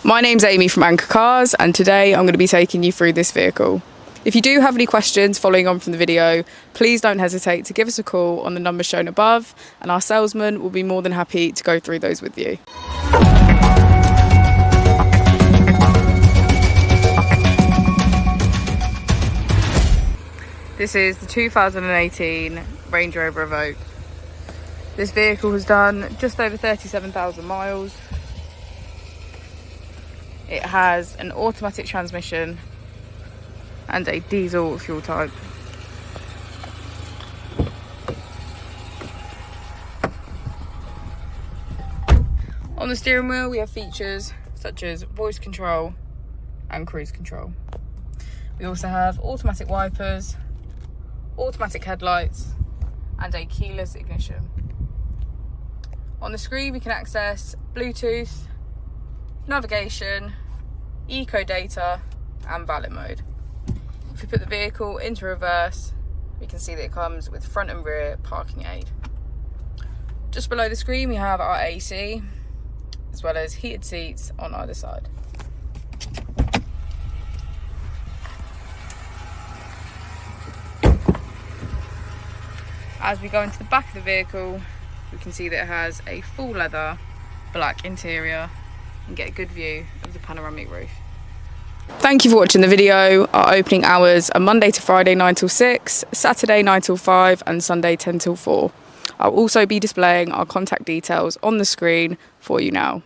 My name's Amy from Anchor Cars, and today I'm going to be taking you through this vehicle. If you do have any questions following on from the video, please don't hesitate to give us a call on the number shown above, and our salesman will be more than happy to go through those with you. This is the 2018 Range Rover Evoque. This vehicle has done just over 37,000 miles. It has an automatic transmission and a diesel fuel type. On the steering wheel we have features such as voice control and cruise control. We also have automatic wipers, automatic headlights and a keyless ignition. On the screen we can access Bluetooth, navigation, eco data and valet mode. If we put the vehicle into reverse, we can see that it comes with front and rear parking aid. Just below the screen we have our AC, as well as heated seats on either side. As we go into the back of the vehicle, we can see that it has a full leather black interior and get a good view of the panoramic roof. Thank you for watching the video. Our opening hours are Monday to Friday 9 till 6, Saturday 9 till 5 and Sunday 10 till 4. I'll also be displaying our contact details on the screen for you now.